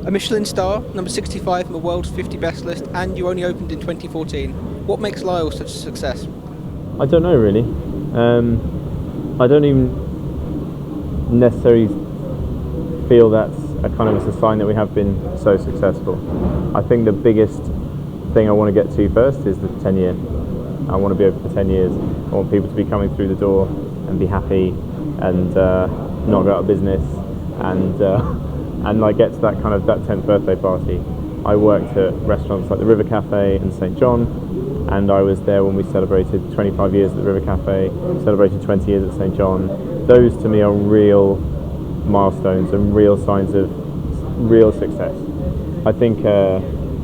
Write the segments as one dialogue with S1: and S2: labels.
S1: A Michelin star, number 65 on the world's 50 best list, and you only opened in 2014. What makes Lyle such a success?
S2: I don't know really. I don't even necessarily feel that's a kind of a sign that we have been so successful. I think the biggest thing I want to get to first is the 10 year. I want to be open for 10 years. I want people to be coming through the door and be happy and not go out of business and like get to that kind of that 10th birthday party. I worked at restaurants like the River Cafe in St John, and I was there when we celebrated 25 years at the River Cafe, celebrated 20 years at St John. Those to me are real milestones and real signs of real success. I think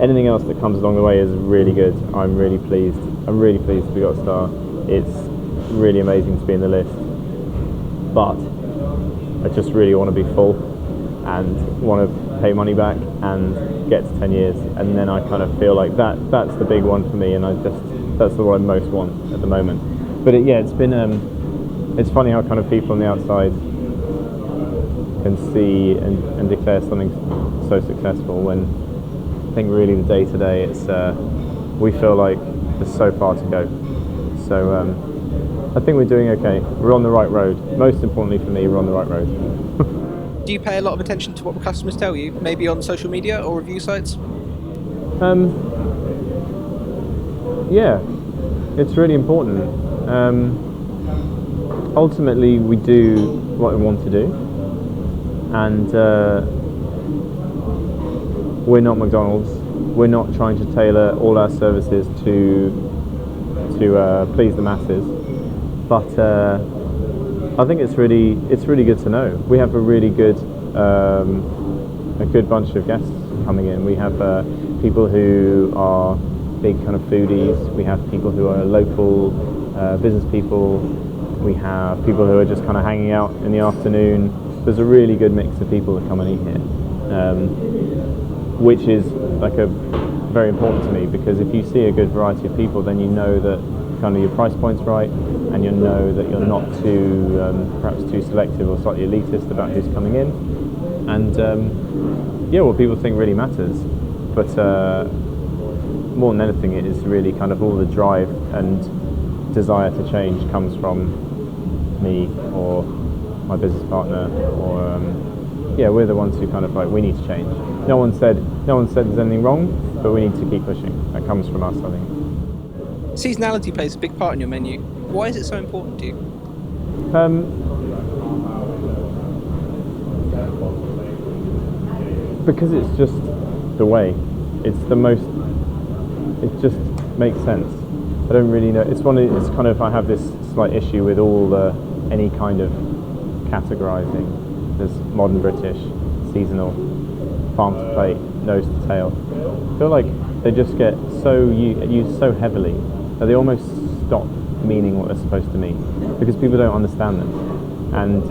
S2: anything else that comes along the way is really good. I'm really pleased we got a star. It's really amazing to be in the list, but I just really want to be full and want to pay money back and get to 10 years, and then I kind of feel like that's the big one for me, and that's what I most want at the moment. But it's been it's funny how kind of people on the outside can see and declare something so successful when I think really the day to day it's we feel like there's so far to go. So I think we're doing okay. We're on the right road. Most importantly for me, we're on the right road.
S1: Do you pay a lot of attention to what the customers tell you, maybe on social media or review sites?
S2: Yeah, it's really important. Ultimately, we do what we want to do, and we're not McDonald's. We're not trying to tailor all our services to please the masses. But I think it's really good to know. We have a really good bunch of guests coming in. We have people who are big kind of foodies. We have people who are local business people. We have people who are just kind of hanging out in the afternoon. There's a really good mix of people that come and eat here, which is like very important to me, because if you see a good variety of people, then you know that kind of your price point's right, and you know that you're not too perhaps too selective or slightly elitist about who's coming in. And what people think really matters. But more than anything, it is really kind of all the drive and desire to change comes from me or my business partner, or we're the ones who kind of like, we need to change. No one said there's anything wrong, but we need to keep pushing. That comes from us, I think.
S1: Seasonality plays a big part in your menu. Why is it so important to you?
S2: Because it's just the way. It's the most. It just makes sense. I don't really know. It's kind of, I have this slight issue with any kind of categorizing. There's modern British, seasonal, farm to plate, nose to tail. I feel like they just get so used so heavily that they almost stop meaning what they're supposed to mean, because people don't understand them. And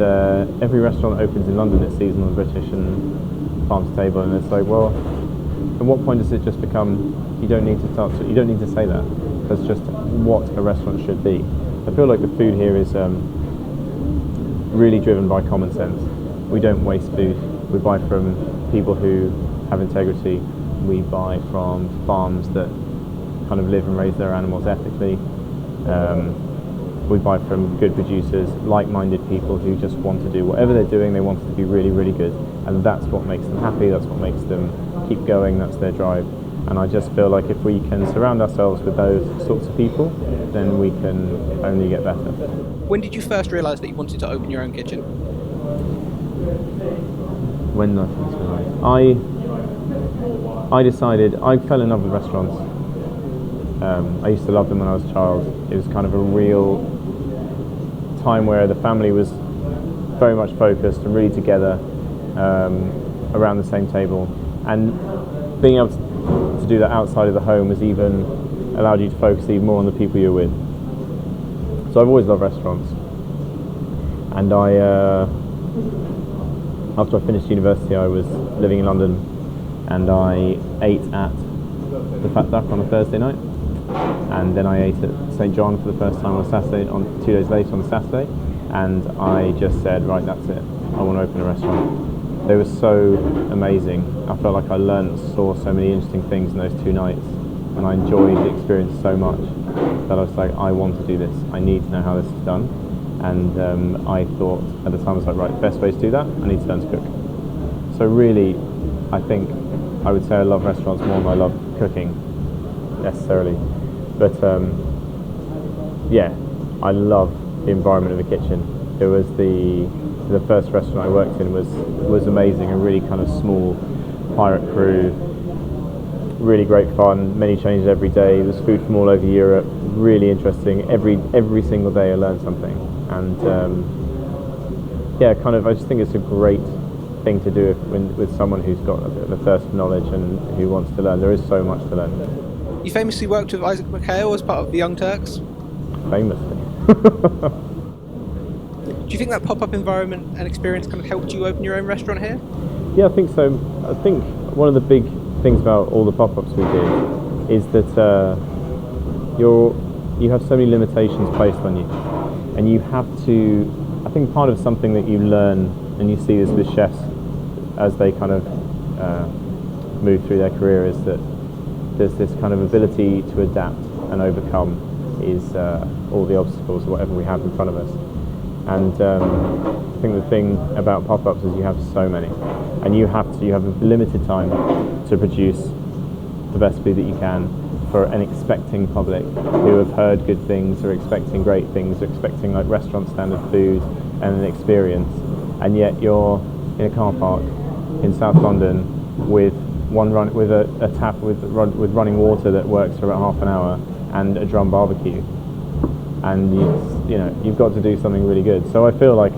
S2: every restaurant that opens in London is seasonal and British and farm to table, and it's like, well, at what point does it just become, you don't need to say that. That's just what a restaurant should be. I feel like the food here is really driven by common sense. We don't waste food. We buy from people who have integrity. We buy from farms that kind of live and raise their animals ethically. We buy from good producers, like-minded people who just want to do whatever they're doing, they want it to be really, really good. And that's what makes them happy, that's what makes them keep going, that's their drive. And I just feel like if we can surround ourselves with those sorts of people, then we can only get better.
S1: When did you first realise that you wanted to open your own kitchen?
S2: When did I first realise? I decided, I fell in love with restaurants. I used to love them when I was a child. It was kind of a real time where the family was very much focused and really together around the same table. And being able to do that outside of the home has even allowed you to focus even more on the people you're with. So I've always loved restaurants. And after I finished university, I was living in London, and I ate at the Fat Duck on a Thursday night, and then I ate at St John for the first time on a Saturday, 2 days later on a Saturday, and I just said, right, that's it, I want to open a restaurant. They were so amazing. I felt like I saw so many interesting things in those 2 nights, and I enjoyed the experience so much that I was like, I want to do this. I need to know how this is done. And I thought at the time, I was like, right, the best way to do that, I need to learn to cook. So really, I think I would say I love restaurants more than I love cooking, necessarily. But yeah, I love the environment of the kitchen. It was the first restaurant I worked in was amazing, a really kind of small pirate crew, really great fun, many changes every day. There's food from all over Europe, really interesting. Every single day I learned something, and yeah, kind of I just think it's a great thing to do with someone who's got a bit of a thirst for knowledge and who wants to learn. There is so much to learn.
S1: You famously worked with Isaac McHale as part of the Young Turks.
S2: Famously.
S1: Do you think that pop-up environment and experience kind of helped you open your own restaurant here?
S2: Yeah, I think so. I think one of the big things about all the pop-ups we did is that you have so many limitations placed on you, and you have to. I think part of something that you learn, and you see this with chefs as they kind of move through their career, is that there's this kind of ability to adapt and overcome all the obstacles, whatever we have in front of us. And I think the thing about pop-ups is you have so many, and you have a limited time to produce the best food that you can for an expecting public who have heard good things, or expecting great things, or expecting like restaurant standard food and an experience, and yet you're in a car park in South London with a tap with running water that works for about half an hour and a drum barbecue, and you've got to do something really good. So I feel like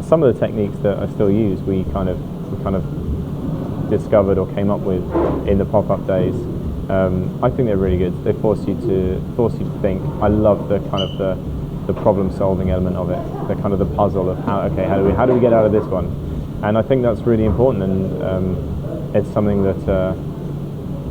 S2: some of the techniques that I still use, we kind of discovered or came up with in the pop-up days. I think they're really good. They force you to think. I love the kind of the problem-solving element of it, the kind of the puzzle of how do we get out of this one, and I think that's really important. And it's something that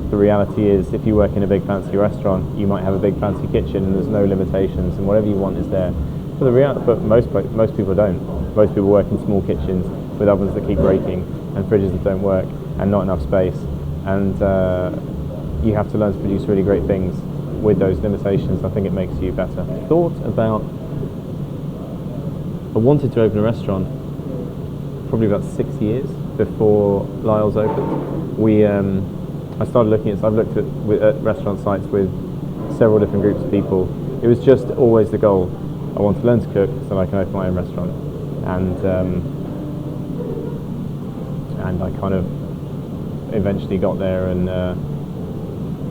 S2: the reality is, if you work in a big fancy restaurant, you might have a big fancy kitchen and there's no limitations, and whatever you want is there. But most people don't. Most people work in small kitchens with ovens that keep breaking and fridges that don't work and not enough space, and you have to learn to produce really great things with those limitations. I think it makes you better. I wanted to open a restaurant probably about 6 years before Lyle's opened. I've looked at restaurant sites with several different groups of people. It was just always the goal. I want to learn to cook so that I can open my own restaurant. And I kind of eventually got there, and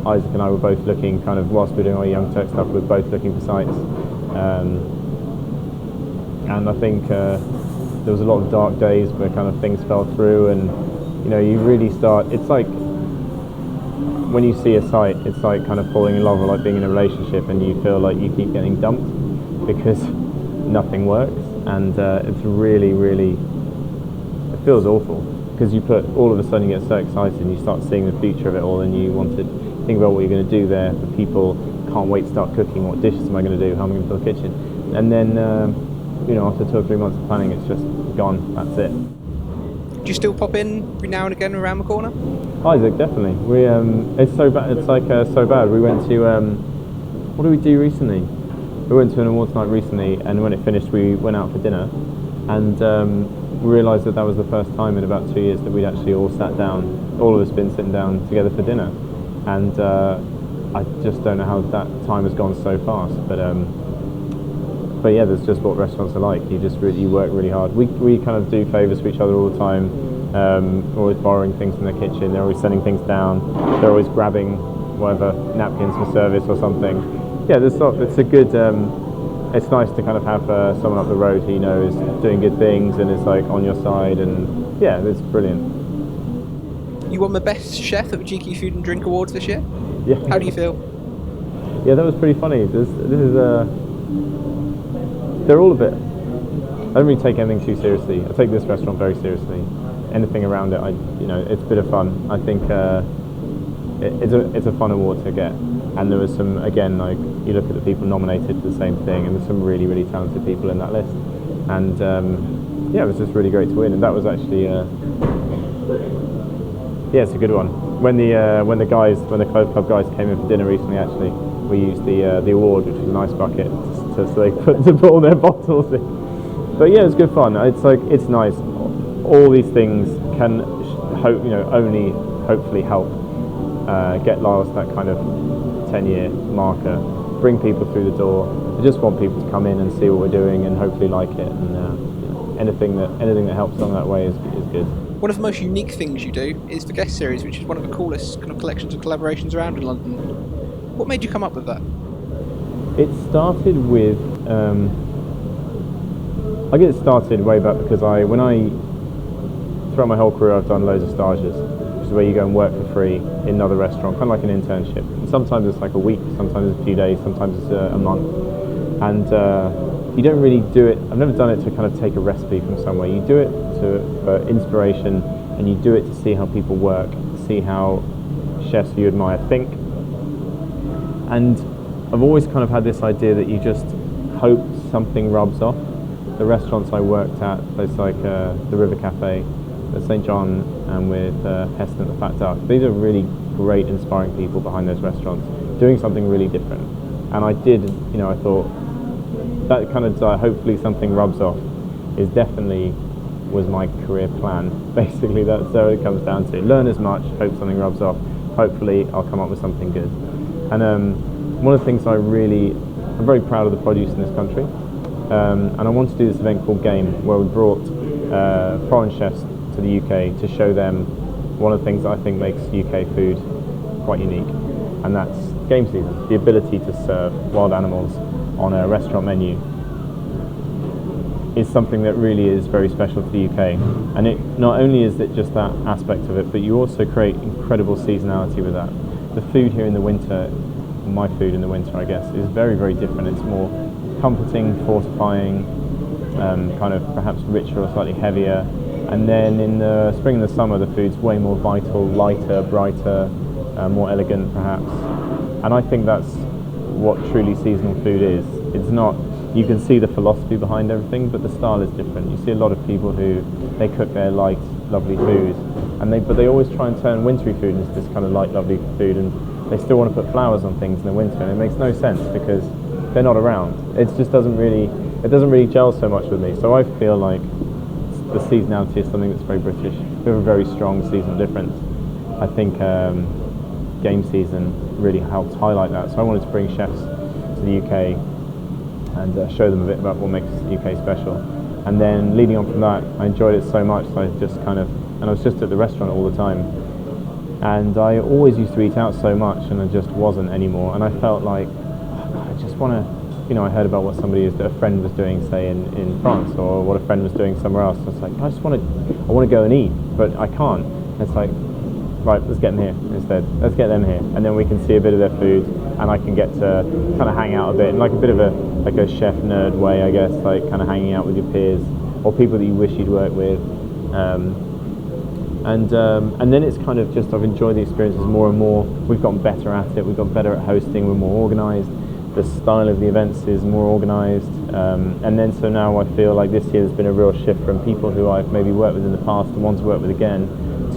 S2: Isaac and I were both looking, kind of whilst we were doing our Young Turk stuff, we were both looking for sites. And I think there was a lot of dark days where kind of things fell through, and you really start. It's like when you see a site, it's like kind of falling in love, or like being in a relationship, and you feel like you keep getting dumped because nothing works, and it's really, really, it feels awful, because all of a sudden you get so excited and you start seeing the future of it all, and you want to think about what you're going to do there. The people can't wait to start cooking. What dishes am I going to do? How am I going to fill the kitchen? And then after 2 or 3 months of planning, it's just gone. That's it.
S1: Do you still pop in every now and again around the corner?
S2: Isaac, definitely. We it's so bad. It's like so bad. We went to what did we do recently? We went to an awards night recently, and when it finished, we went out for dinner, and we realised that was the first time in about 2 years that we'd actually all sat down. All of us been sitting down together for dinner, and I just don't know how that time has gone so fast. But yeah, that's just what restaurants are like. You work really hard. We kind of do favours for each other all the time. We're always borrowing things from their kitchen. They're always sending things down. They're always grabbing whatever napkins for service or something. Yeah, it's a good. It's nice to kind of have someone up the road who is doing good things and is like on your side, and yeah, it's brilliant.
S1: You won the best chef at the GQ Food and Drink Awards this year.
S2: Yeah.
S1: How do you feel?
S2: Yeah, that was pretty funny. This is they're all a bit. I don't really take anything too seriously. I take this restaurant very seriously. Anything around it, it's a bit of fun. I think it's a fun award to get. And there was some, again, like you look at the people nominated for the same thing, and there's some really, really talented people in that list. And yeah, it was just really great to win. And that was actually Yeah, it's a good one. When the Clove Club guys came in for dinner recently, actually, we used the award, which was an ice bucket, so they put all their bottles in. But yeah, it's good fun. It's nice. All these things can only hopefully help get Lyle's that kind of 10-year marker, bring people through the door. I just want people to come in and see what we're doing and hopefully like it. And anything that helps along that way is good.
S1: One of the most unique things you do is the guest series, which is one of the coolest kind of collections of collaborations around in London. What made you come up with that?
S2: It started with I get it started way back because throughout my whole career I've done loads of stages, which is where you go and work for free in another restaurant, kind of like an internship. And sometimes it's like a week, sometimes it's a few days, sometimes it's a month. And you don't really do it. I've never done it to kind of take a recipe from somewhere. You do it for inspiration, and you do it to see how people work, see how chefs you admire think. And I've always kind of had this idea that you just hope something rubs off. The restaurants I worked at, places like the River Cafe, at St John, and with Heston at the Fat Duck, these are really great, inspiring people behind those restaurants, doing something really different. And I did, I thought that kind of hopefully something rubs off was my career plan. Basically, that's what it comes down to. Learn as much, hope something rubs off. Hopefully, I'll come up with something good. And one of the things I'm very proud of the produce in this country. And I want to do this event called Game, where we brought foreign chefs to the UK to show them one of the things that I think makes UK food quite unique, and that's game season, the ability to serve wild animals on a restaurant menu is something that really is very special to the UK. And it not only is it just that aspect of it, but you also create incredible seasonality with that. The food here in the winter, my food in the winter I guess, is very, very different. It's more comforting, fortifying, kind of perhaps richer or slightly heavier. And then in the spring and the summer, the food's way more vital, lighter, brighter, more elegant perhaps. And I think that's what truly seasonal food is. It's not, you can see the philosophy behind everything, but the style is different. You see a lot of people who, they cook their light, lovely food, but they always try and turn wintry food into this kind of light, lovely food, and they still want to put flowers on things in the winter, and it makes no sense because they're not around. It just doesn't really gel so much with me. So I feel like the seasonality is something that's very British. We have a very strong seasonal difference. I think game season really helps highlight that. So I wanted to bring chefs to the UK and show them a bit about what makes the UK special. And then leading on from that, I enjoyed it so much that I was just at the restaurant all the time. And I always used to eat out so much, and I just wasn't anymore. And I felt like, I just want to, I heard about what a friend was doing, say in France, or what a friend was doing somewhere else. I was like, I want to go and eat, but I can't. And it's like, right, let's get them here instead. Let's get them here, and then we can see a bit of their food, and I can get to kind of hang out a bit in like a bit of a chef nerd way, I guess, like kind of hanging out with your peers or people that you wish you'd worked with. And then it's kind of just, I've enjoyed the experiences more and more. We've gotten better at it. We've got better at hosting. We're more organised. The style of the events is more organised. And then so now I feel like this year there's been a real shift from people who I've maybe worked with in the past and want to work with again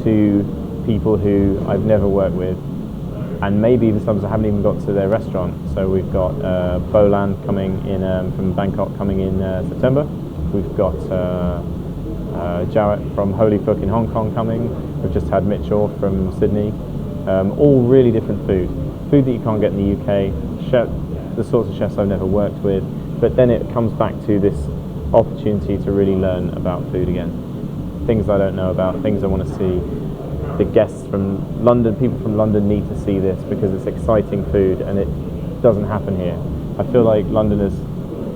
S2: to people who I've never worked with. And maybe even sometimes I haven't even got to their restaurant. So we've got Bolan coming in from Bangkok coming in September. We've got Jarrett from Holy Cook in Hong Kong coming. We've just had Mitchell from Sydney. All really different food that you can't get in the UK, the sorts of chefs I've never worked with. But then it comes back to this opportunity to really learn about food again. Things I don't know about, things I want to see. The guests from London, people from London need to see this because it's exciting food and it doesn't happen here. I feel like Londoners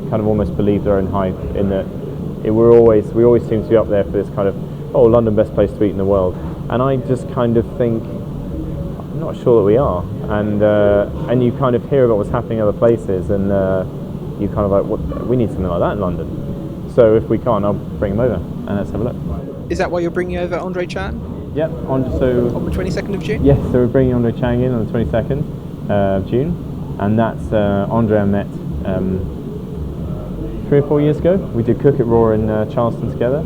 S2: kind of almost believe their own hype in that we always seem to be up there for this kind of, oh, London, best place to eat in the world. And I just kind of think, I'm not sure that we are. And you kind of hear about what's happening in other places, and you kind of like, we need something like that in London. So if we can't, I'll bring them over and let's have a look.
S1: Is that why you're bringing over Andre Chan?
S2: Yep. On the
S1: 22nd of June?
S2: Yes, so we're bringing Andre Chang in on the 22nd of June, and that's Andre I met 3 or 4 years ago. We did Cook at Raw in Charleston together,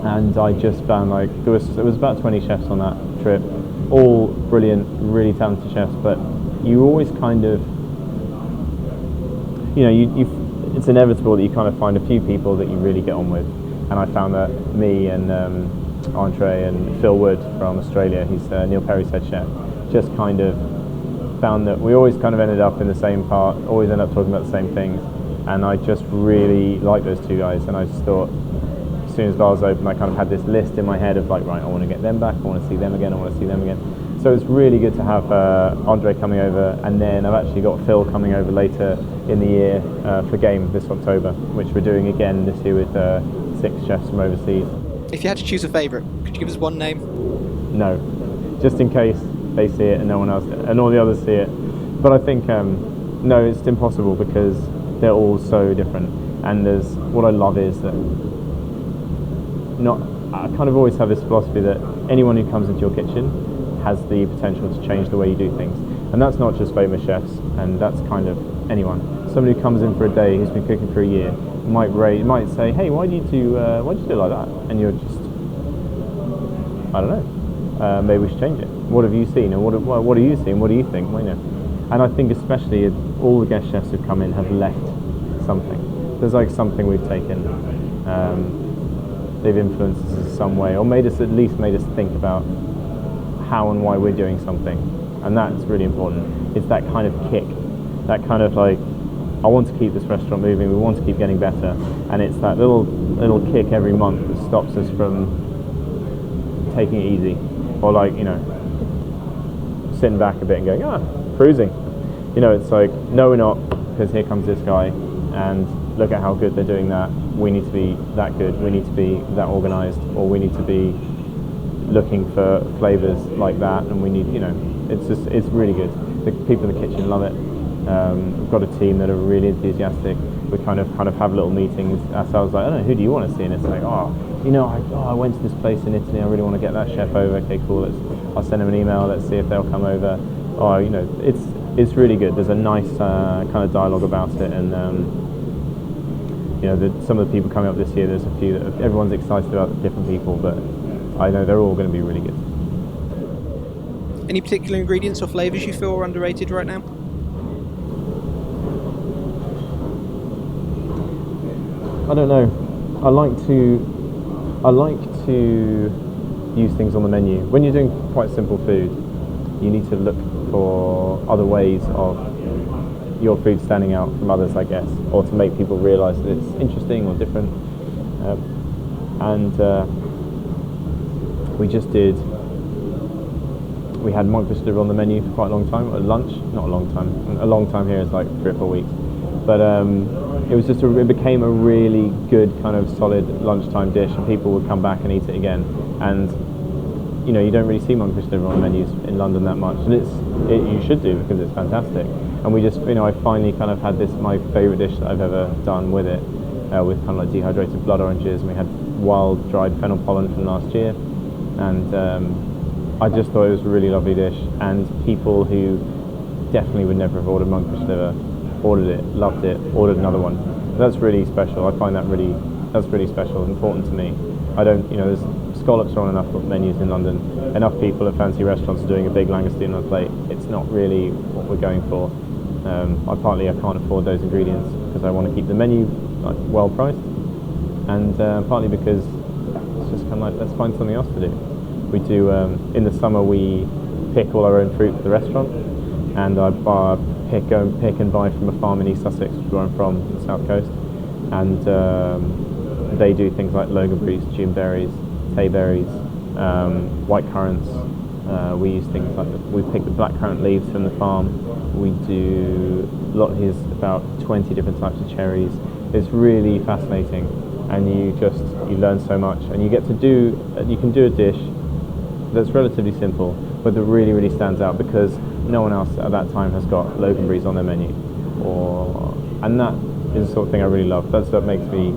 S2: and I just found like there was about 20 chefs on that trip, all brilliant, really talented chefs, but you always kind of, it's inevitable that you kind of find a few people that you really get on with, and I found that me and Andre and Phil Wood from Australia, he's Neil Perry's head chef, just kind of found that we always kind of ended up in the same part, always end up talking about the same things, and I just really liked those two guys, and I just thought, as soon as bars opened, I kind of had this list in my head of like, right, I want to get them back, I want to see them again, I want to see them again. So it's really good to have Andre coming over, and then I've actually got Phil coming over later in the year for Game this October, which we're doing again this year with 6 chefs from overseas.
S1: If you had to choose a favourite, could you give us one name?
S2: No, just in case they see it and no one else, and all the others see it. But I think, no, it's impossible because they're all so different. And what I love is that I kind of always have this philosophy that anyone who comes into your kitchen has the potential to change the way you do things. And that's not just famous chefs, and that's kind of anyone. Somebody who comes in for a day who's been cooking for a year might say, hey, why do you do it like that? And you're just, I don't know, maybe we should change it. What have you seen? And what are you seeing? What do you think? Well, and I think especially all the guest chefs who've come in have left something. There's like something we've taken. They've influenced us in some way, or at least made us think about how and why we're doing something. And that's really important. It's that kind of kick, that kind of like, I want to keep this restaurant moving, we want to keep getting better, and it's that little kick every month that stops us from taking it easy, or like, sitting back a bit and going, cruising. It's like, no, we're not, because here comes this guy, and look at how good they're doing that. We need to be that good, we need to be that organised, or we need to be looking for flavours like that, and we need, it's really good. The people in the kitchen love it. We've got a team that are really enthusiastic. We kind of have little meetings ourselves, like, I don't know, who do you want to see? And it's like, I went to this place in Italy, I really want to get that chef over. Okay, cool, I'll send them an email, let's see if they'll come over. It's really good. There's a nice kind of dialogue about it, and some of the people coming up this year, there's a few that everyone's excited about, different people, but I know they're all going to be really good.
S1: Any particular ingredients or flavours you feel are underrated right now?
S2: I don't know. I like to use things on the menu. When you're doing quite simple food, you need to look for other ways of your food standing out from others, I guess, or to make people realise that it's interesting or different. We had monkfish liver on the menu for quite a long time, at lunch, not a long time. A long time here is like 3 or 4 weeks. But it became a really good kind of solid lunchtime dish, and people would come back and eat it again. And you don't really see monkfish liver on menus in London that much, and you should do, because it's fantastic. And we just, I finally kind of had my favourite dish that I've ever done with it, with kind of like dehydrated blood oranges, and we had wild dried fennel pollen from last year, and I just thought it was a really lovely dish, and people who definitely would never have ordered monkfish liver ordered it, loved it, ordered another one. That's really special. I find that's really special, important to me. I don't, there's scallops are on enough menus in London. Enough people at fancy restaurants are doing a big langoustine on a plate. It's not really what we're going for. I can't afford those ingredients because I want to keep the menu well priced, and partly because it's just kind of like, let's find something else to do. We do, in the summer we pick all our own fruit for the restaurant, and I go and pick and buy from a farm in East Sussex, where I'm from, the south coast, and they do things like loganberries, June berries, tayberries, white currants. We use things like we pick the blackcurrant leaves from the farm. We do here's about 20 different types of cherries. It's really fascinating, and you learn so much, and you can do a dish that's relatively simple, but that really, really stands out because no one else at that time has got loganberries on their menu, and that is the sort of thing I really love. That makes me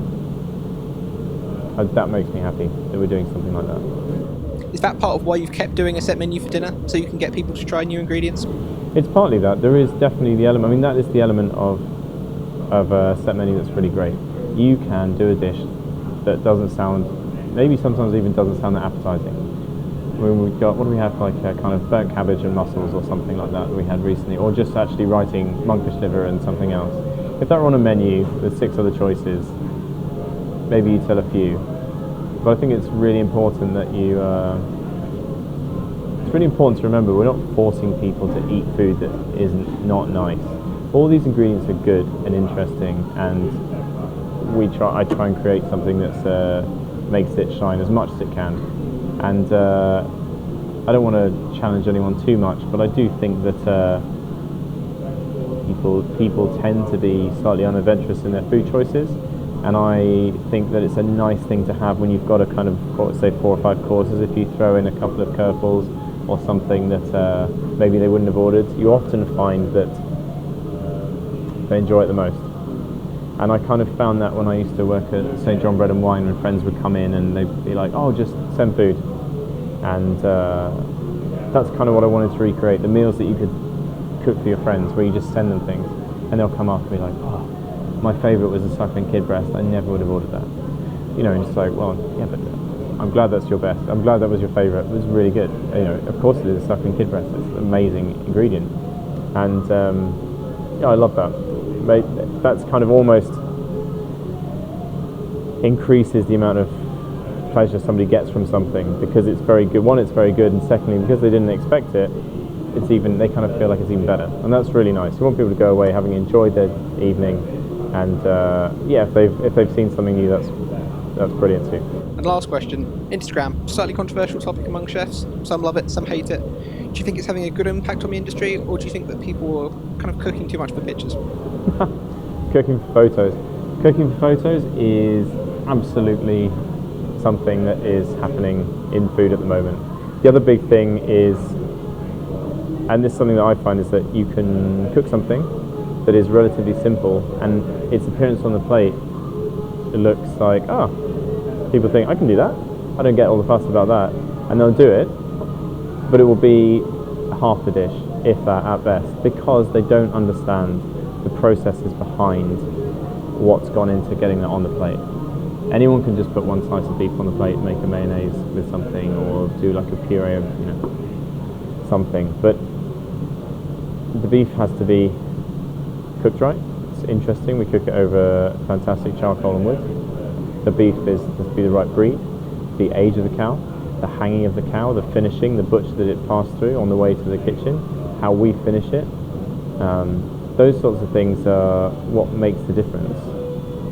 S2: happy that we're doing something like that.
S1: Is that part of why you've kept doing a set menu for dinner, so you can get people to try new ingredients?
S2: It's partly that. There is definitely the element. I mean, that is the element of a set menu that's really great. You can do a dish that doesn't sound maybe sometimes even doesn't sound that appetizing. When we've got, what do we have, like kind of burnt cabbage and mussels or something like that we had recently, or just actually writing monkfish liver and something else. If that were on a menu with 6 other choices, maybe you'd tell a few. But I think it's really important that it's really important to remember we're not forcing people to eat food that isn't not nice. All these ingredients are good and interesting, and I try and create something that makes it shine as much as it can. And I don't want to challenge anyone too much, but I do think that people tend to be slightly unadventurous in their food choices, and I think that it's a nice thing to have when you've got a kind of, say, 4 or 5 courses. If you throw in a couple of curveballs or something that maybe they wouldn't have ordered, you often find that they enjoy it the most. And I kind of found that when I used to work at St. John Bread and Wine, when friends would come in and they'd be like, oh, just send food. And that's kind of what I wanted to recreate, the meals that you could cook for your friends, where you just send them things and they'll come up and be like, oh, my favourite was a suckling kid breast, I never would have ordered that. You know, and it's like, well, yeah, but I'm glad that's your best. I'm glad that was your favourite. It was really good. You know, of course it is a suckling kid breast. It's an amazing ingredient. And yeah, I love that. That's kind of almost increases the amount of pleasure somebody gets from something, because it's very good. One, it's very good, and secondly, because they didn't expect it, they kind of feel like it's even better, and that's really nice. You want people to go away having enjoyed their evening, and yeah, if they've seen something new, that's brilliant too.
S1: And last question, Instagram, slightly controversial topic among chefs. Some love it, some hate it. Do you think it's having a good impact on the industry, or do you think that people are kind of cooking too much for pictures?
S2: Cooking for photos. Cooking for photos is absolutely something that is happening in food at the moment. The other big thing is, and this is something that I find, is that you can cook something that is relatively simple, and its appearance on the plate, it looks like, people think, I can do that. I don't get all the fuss about that. And they'll do it, but it will be half the dish, if that, at best, because they don't understand the processes behind what's gone into getting that on the plate. Anyone can just put one slice of beef on the plate, make a mayonnaise with something, or do like a puree of, you know, something. But the beef has to be cooked right. It's interesting. We cook it over fantastic charcoal and wood. The beef has to be the right breed, the age of the cow, the hanging of the cow, the finishing, the butcher that it passed through on the way to the kitchen, how we finish it. Those sorts of things are what makes the difference.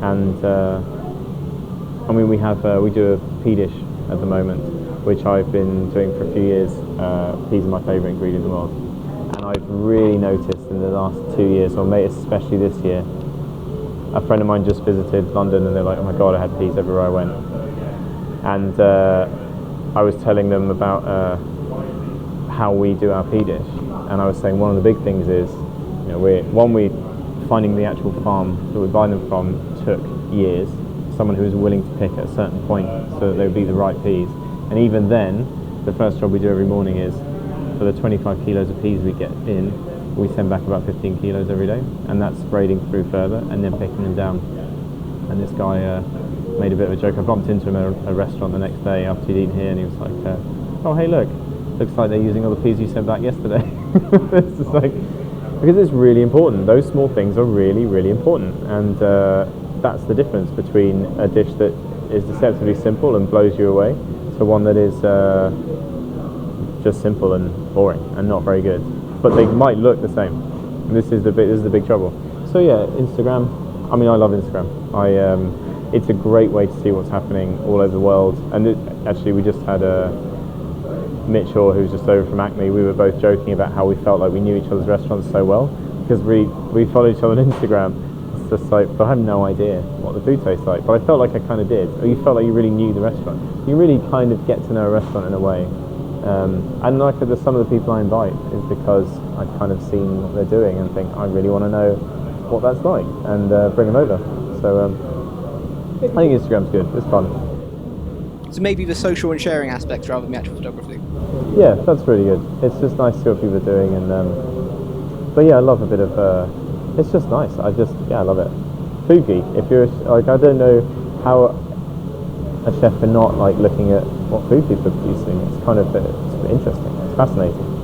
S2: And I mean, we do a pea dish at the moment, which I've been doing for a few years. Peas are my favourite ingredient in the world. And I've really noticed in the last 2 years, or maybe especially this year, a friend of mine just visited London and they're like, oh my God, I had peas everywhere I went. And I was telling them about how we do our pea dish. And I was saying one of the big things is, you know, we finding the actual farm that we buy them from took years. Someone who was willing to pick at a certain point so that they would be the right peas. And even then, the first job we do every morning is, for the 25 kilos of peas we get in, we send back about 15 kilos every day, and that's grading through further and then picking them down. And this guy made a bit of a joke. I bumped into him at a restaurant the next day after he'd eaten here, and he was like, oh hey look, looks like they're using all the peas you sent back yesterday. It's just like, because it's really important. Those small things are really, really important, and that's the difference between a dish that is deceptively simple and blows you away to one that is just simple and boring and not very good. But they might look the same. And this is the big trouble. So yeah, Instagram. I mean, I love Instagram. It's a great way to see what's happening all over the world. And actually, we just had Mitch Orr, who's just over from Acme. We were both joking about how we felt like we knew each other's restaurants so well because we follow each other on Instagram. It's just like, but I have no idea what the food tastes like. But I felt like I kind of did. Or you felt like you really knew the restaurant. You really kind of get to know a restaurant in a way. And like some of the people I invite is because I've kind of seen what they're doing and think I really want to know what that's like, and bring them over. So I think Instagram's good. It's fun.
S1: So maybe the social and sharing aspects rather than the actual photography.
S2: Yeah, that's really good. It's just nice to see what people are doing, and but yeah, I love a bit of. It's just nice. I love it. Food geek. If you're like, I don't know how a chef for not like looking at what food people are producing. It's kind of it's interesting. It's fascinating.